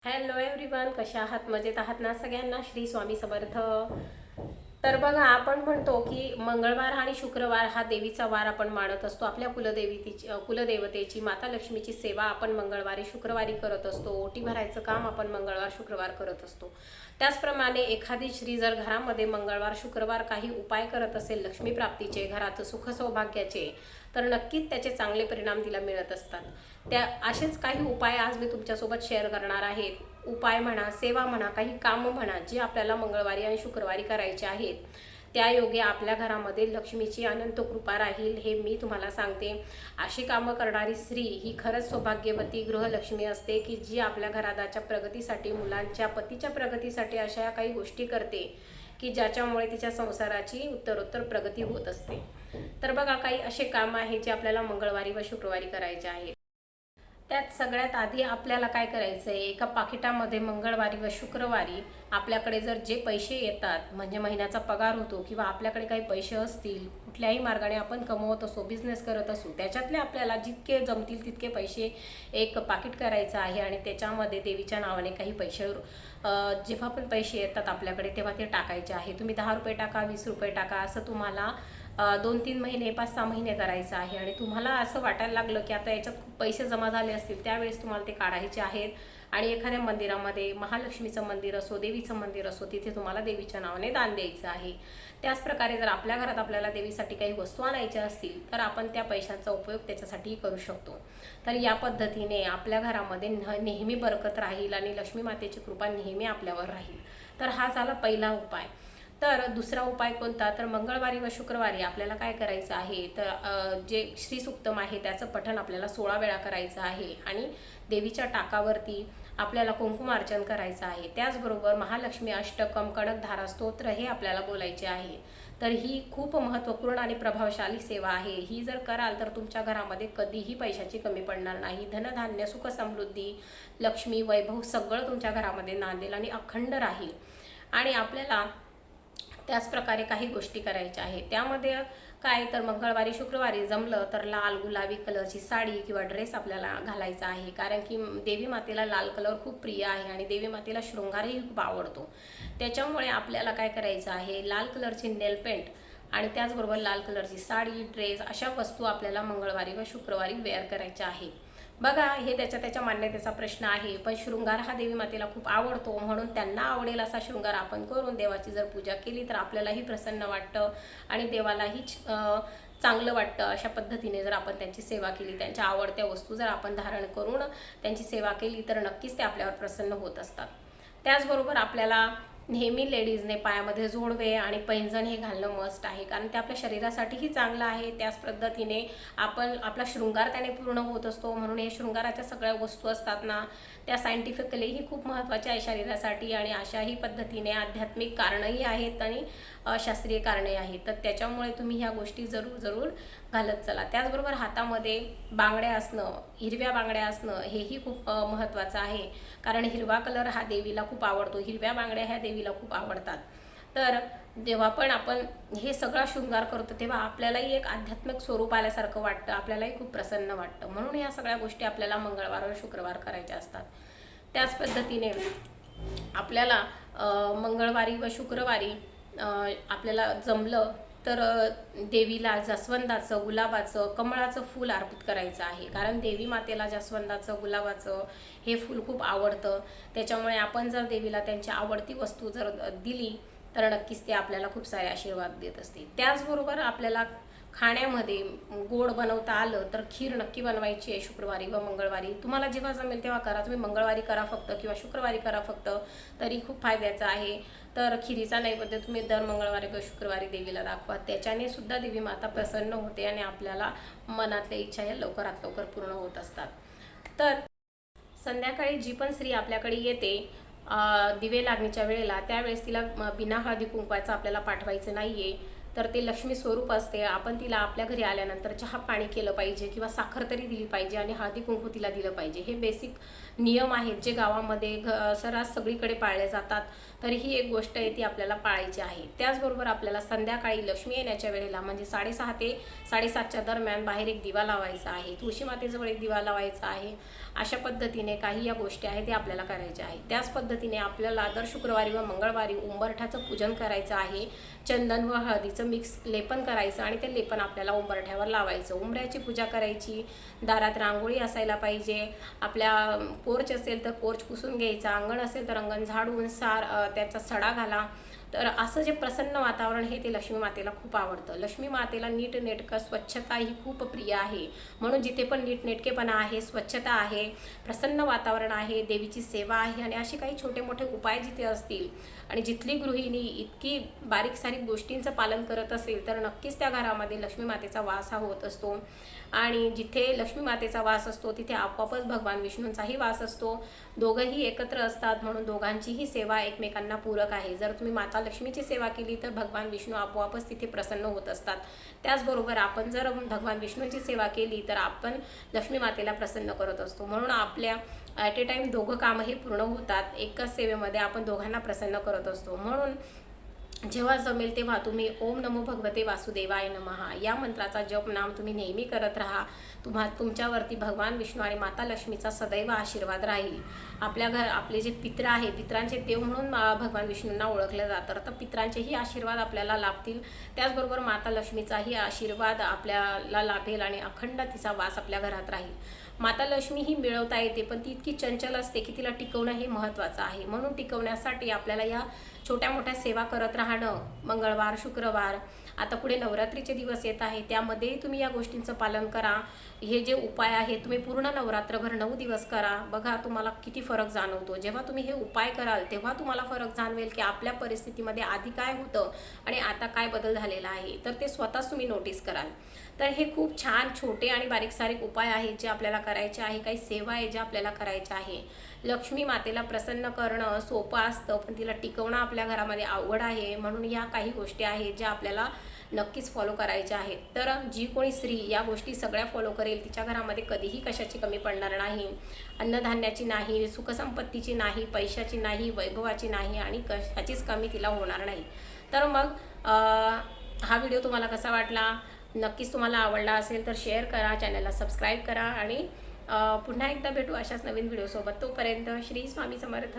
Hello everyone, कशा आहात? मजेत आहात ना? सगळ्यांना श्री स्वामी समर्थ. तर बघा, आपण म्हणतो की मंगळवार आणि शुक्रवार हा देवीचा वार आपण मानत असतो. आपल्या कुलदेवतेची माता लक्ष्मीची सेवा आपण मंगळवारी शुक्रवारी करत असतो. ओटी भरायचं काम आपण मंगळवार शुक्रवार करत असतो. त्याचप्रमाणे एखादी स्त्री जर घरामध्ये मंगळवार शुक्रवार काही उपाय करत असेल लक्ष्मी प्राप्तीचे, घराचं सुख सौभाग्याचे, तर नक्कीच त्याचे चांगले परिणाम तिला मिळत असतात. त्या असेच काही उपाय आज मी तुमच्यासोबत शेअर करणार आहे. उपाय म्हणा, सेवा म्हणा, काही कामं म्हणा, जी आपल्याला मंगळवारी आणि शुक्रवारी करायचे आहेत. त्या योगे आपल्या घरामध्ये लक्ष्मीची अनंत कृपा राहील, हे मी तुम्हाला सांगते. अशी कामं करणारी स्त्री ही खरंच सौभाग्यवती गृहलक्ष्मी असते, की जी आपल्या घरादाच्या प्रगतीसाठी, मुलांच्या पतीच्या प्रगतीसाठी अशा काही गोष्टी करते की ज्याच्यामुळे तिच्या संसाराची उत्तरोत्तर प्रगती होत असते. तर बघा, काही असे काम आहे जे आपल्याला मंगळवारी व शुक्रवारी करायचे आहेत. त्यात सगळ्यात आधी आपल्याला काय करायचं आहे, एका पाकिटामध्ये मंगळवारी व शुक्रवारी आपल्याकडे जर जे पैसे येतात, म्हणजे महिन्याचा पगार होतो किंवा आपल्याकडे काही पैसे असतील, कुठल्याही मार्गाने आपण कमवत असो, बिझनेस करत असू, त्याच्यातले आपल्याला जितके जमतील तितके पैसे एक पाकिट करायचं आहे आणि त्याच्यामध्ये देवीच्या नावाने काही पैसे जेव्हा पण पैसे येतात आपल्याकडे तेव्हा ते टाकायचे आहे. तुम्ही 10 रुपये टाका, 20 रुपये टाका, असं तुम्हाला 2-3 महिने, 5-6 महिने करायचं आहे. आणि तुम्हाला असं वाटायला लागलं की आता याच्यात खूप पैसे जमा झाले असतील, त्यावेळेस तुम्हाला ते काढायचे आहेत आणि एखाद्या मंदिरामध्ये, महालक्ष्मीचं मंदिर असो, देवीचं मंदिर असो, तिथे तुम्हाला देवीच्या नावाने दान द्यायचं आहे. त्याचप्रकारे जर आपल्या घरात आपल्याला देवीसाठी काही वस्तू आणायच्या असतील तर आपण त्या पैशांचा उपयोग त्याच्यासाठीही करू शकतो. तर या पद्धतीने आपल्या घरामध्ये नेहमी बरकत राहील आणि लक्ष्मी मातेची कृपा नेहमी आपल्यावर राहील. तर हा झाला पहिला उपाय. तर दुसरा उपाय कोणता? तर मंगळवारी व शुक्रवारी आपल्याला काय करायचं आहे, तर जे श्रीसूक्तम आहे त्याचं पठण आपल्याला 16 वेळा करायचं आहे आणि देवीच्या टाकावरती आपल्याला कुंकुमार्चन करायचं आहे. त्याचबरोबर महालक्ष्मी अष्टकम कणकधारा स्तोत्र हे आपल्याला बोलायचे आहे. तर ही खूप महत्त्वपूर्ण आणि प्रभावशाली सेवा आहे. ही जर कराल तर तुमच्या घरामध्ये कधीही पैशाची कमी पडणार नाही. धनधान्य, सुख समृद्धी, लक्ष्मी, वैभव सगळं तुमच्या घरामध्ये नांदेल आणि अखंड राहील. आणि आपल्याला त्याचप्रकारे काही गोष्टी करायच्या आहेत. त्यामध्ये काय, तर मंगळवारी शुक्रवारी जमलं तर लाल गुलाबी कलरची साडी किंवा ड्रेस आपल्याला घालायचा आहे, कारण की देवी मातेला लाल कलर खूप प्रिय आहे आणि देवी मातेला शृंगारही खूप आवडतो. त्याच्यामुळे आपल्याला काय करायचं आहे, लाल कलरची नेल पेंट आणि त्याचबरोबर लाल कलरची साडी, ड्रेस अशा वस्तू आपल्याला मंगळवारी व शुक्रवारी वेअर करायच्या आहे. बघा, हे त्याच्या मान्यतेचा प्रश्न आहे, पण शृंगार हा देवी मातेला खूप आवडतो, म्हणून त्यांना आवडेल असा शृंगार आपण करून देवाची जर पूजा केली तर आपल्यालाही प्रसन्न वाटतं आणि देवालाही चांगलं वाटतं. अशा पद्धतीने जर आपण त्यांची सेवा केली, त्यांच्या आवडत्या वस्तू जर आपण धारण करून त्यांची सेवा केली तर नक्कीच ते आपल्यावर प्रसन्न होत असतात. त्याचबरोबर आपल्याला नेहमी लेडीजने पायामध्ये जोडवे आणि पैंजण हे घालणं मस्ट आहे, कारण ते आपल्या शरीरासाठीही चांगलं आहे. त्याच पद्धतीने आपला शृंगार त्याने पूर्ण होत असतो. म्हणून हे शृंगाराच्या सगळ्या वस्तू असतात ना, त्या सायंटिफिकलीही खूप महत्त्वाच्या आहे शरीरासाठी आणि अशाही पद्धतीने आध्यात्मिक कारणंही आहेत आणि शास्त्रीय कारणंही आहेत. तर त्याच्यामुळे तुम्ही ह्या गोष्टी जरूर घालत चला. त्याचबरोबर हातामध्ये बांगड्या असणं, हिरव्या बांगड्या असणं हेही खूप महत्त्वाचं आहे, कारण हिरवा कलर हा देवीला खूप आवडतो. हिरव्या बांगड्या ह्या देवीला खूप आवडतात. तर जेव्हा पण आपण हे सगळा शृंगार करतो तेव्हा आपल्यालाही एक आध्यात्मिक स्वरूप आल्यासारखं वाटतं, आपल्यालाही खूप प्रसन्न वाटतं. म्हणून ह्या सगळ्या गोष्टी आपल्याला मंगळवार व शुक्रवार करायच्या असतात. त्याच पद्धतीने आपल्याला मंगळवारी व शुक्रवारी आपल्याला जमलं तर देवीला जास्वंदाचं, गुलाबाचं, कमळाचं फूल अर्पित करायचं आहे, कारण देवी मातेला जास्वंदाचं, गुलाबाचं हे फूल खूप आवडतं. त्याच्यामुळे आपण जर देवीला त्यांची आवडती वस्तू जर दिली तर नक्कीच ते आपल्याला खूप सारे आशीर्वाद देत असते. त्याचबरोबर आपल्याला खाण्यामध्ये गोड बनवता आलं तर खीर नक्की बनवायची आहे शुक्रवारी व मंगळवारी. तुम्हाला जेव्हा जमेल तेव्हा करा. तुम्ही मंगळवारी करा फक्त किंवा शुक्रवारी करा फक्त, तरी खूप फायद्याचं आहे. तर खिरीचा नैवेद्य तुम्ही दर मंगळवारी व शुक्रवारी देवीला दाखवा. त्याच्याने सुद्धा देवी माता प्रसन्न होते आणि आपल्याला मनातल्या इच्छा ह्या लवकरात लवकर पूर्ण होत असतात. तर संध्याकाळी जी पण स्त्री आपल्याकडे येते दिवे लागणीच्या वेळेला, त्यावेळेस तिला बिना हळदी कुंकवाचं आपल्याला पाठवायचं नाही आहे. तर ते लक्ष्मी स्वरूप असते. आपण तिला आपल्या घरी आल्यानंतर चहा पाणी केलं पाहिजे किंवा साखर तरी दिली पाहिजे आणि हळदी कुंकू तिला दिलं पाहिजे. हे बेसिक नियम आहेत जे गावामध्ये सर्रास सगळीकडे पाळले जातात. तर ही एक गोष्ट आहे ती आपल्याला पाळायची आहे. त्याचबरोबर आपल्याला संध्याकाळी लक्ष्मी येण्याच्या वेळेला म्हणजे 6:30 ते 7:30च्या दरम्यान बाहेर एक दिवा लावायचा आहे, तुळशी मातेजवळ एक दिवा लावायचा आहे. अशा पद्धतीने काही या गोष्टी आहेत ते आपल्याला करायच्या आहेत. त्याच पद्धतीने आपल्याला दर शुक्रवारी व मंगळवारी उंबरठ्याचं पूजन करायचं आहे. चंदन व हळदीचं मिक्स लेपन करायचं आणि ते लेपन आपल्याला उंबरठ्यावर लावायचं. उंबऱ्याची पूजा करायची, दारात रांगोळी असायला पाहिजे. आपल्या पोर्च असेल तर पोर्च पुसून घ्यायचा, अंगण असेल तर अंगण झाडून त्याचा सडा घाला. तर असं जे प्रसन्न वातावरण आहे ते लक्ष्मी मातेला खूप आवडतं. लक्ष्मी मातेला नीटनेटकं स्वच्छता ही खूप प्रिय आहे. म्हणून जिथे पण नीटनेटकेपणा आहे, स्वच्छता आहे, प्रसन्न वातावरण आहे, देवीची सेवा आहे आणि असे काही छोटे मोठे उपाय जिथे असतील आणि जिथली गृहिणी इतकी बारीक सारीक गोष्टींचं पालन करत असेल तर नक्कीच त्या घरामध्ये लक्ष्मी मातेचा वास हा होत असतो. आणि जिथे लक्ष्मी मातेचा वास असतो तिथे आपोआपच भगवान विष्णूंचाही वास असतो. दोघंही एकत्र असतात म्हणून दोघांचीही सेवा एकमेकांना पूरक आहे. जर तुम्ही माता लक्ष्मीची सेवा केली तर भगवान विष्णू आपोआपच तिथे प्रसन्न होत असतात. त्याचबरोबर आपण जर भगवान विष्णूंची सेवा केली तर आपण लक्ष्मी मातेला प्रसन्न करत असतो. म्हणून आपल्या ॲट ए टाईम दोघं कामं हे पूर्ण होतात. एकाच सेवेमध्ये आपण दोघांना प्रसन्न करत असतो. म्हणून जेव्हा जमेल तेव्हा तुम्ही ओम नमो भगवते वासुदेवाय नमः या मंत्राचा जप नाम तुम्ही नेहमी करत राहा. तुमच्यावरती भगवान विष्णू आणि माता लक्ष्मीचा सदैव आशीर्वाद राहील. आपले जे पित्र आहे, पित्रांचे देव म्हणून भगवान विष्णूंना ओळखलं जातं. तर पित्रांचेही आशीर्वाद आपल्याला लाभतील. त्याचबरोबर माता लक्ष्मीचाही आशीर्वाद आपल्याला लाभेल आणि अखंड तिचा वास आपल्या घरात राहील. माता लक्ष्मी ही मिळवता येते पण ती इतकी चंचल असते की तिला टिकवणं हे महत्त्वाचं आहे. म्हणून टिकवण्यासाठी आपल्याला या छोट्या मोठ्या सेवा करत राहणं, मंगळवार, शुक्रवार, आता पुढे नवरात्रीचे दिवस येत आहे त्यामध्येही तुम्ही या गोष्टींचं पालन करा. हे जे उपाय आहेत तुम्ही पूर्ण नवरात्रभर 9 दिवस करा. बघा तुम्हाला किती फरक जाणवतो. जेव्हा तुम्ही हे उपाय कराल तेव्हा तुम्हाला फरक जाणवेल की आपल्या परिस्थितीमध्ये आधी काय होतं आणि आता काय बदल झालेला आहे. तर ते स्वतःच तुम्ही नोटीस कराल. तर हे खूप छान छोटे आणि बारीक सारीक उपाय आहेत जे आपल्याला करायचे आहे. काही सेवा आहे ज्या आपल्याला करायच्या आहे. लक्ष्मी मातेला प्रसन्न करणं सोपं असतं पण तिला टिकवणं आपल्या घरामध्ये अवघड आहे. म्हणून या काही गोष्टी आहेत ज्या आपल्याला नक्कीच फॉलो करायच्या आहेत. तर जी कोणी स्त्री या गोष्टी सगळ्या फॉलो करेल तिच्या घरामध्ये कधीही कशाची कमी पडणार नाही. अन्नधान्याची नाही, सुखसंपत्तीची नाही, पैशाची नाही, वैभवाची नाही आणि कशाचीच कमी तिला होणार नाही. तर मग हा व्हिडिओ तुम्हाला कसा वाटला? नक्कीच तुम्हाला आवडला असेल तर शेअर करा, चॅनलला सबस्क्राईब करा आणि पुन्हा एकदा भेटू अशाच नवीन व्हिडिओसोबत. तोपर्यंत श्री स्वामी समर्थ.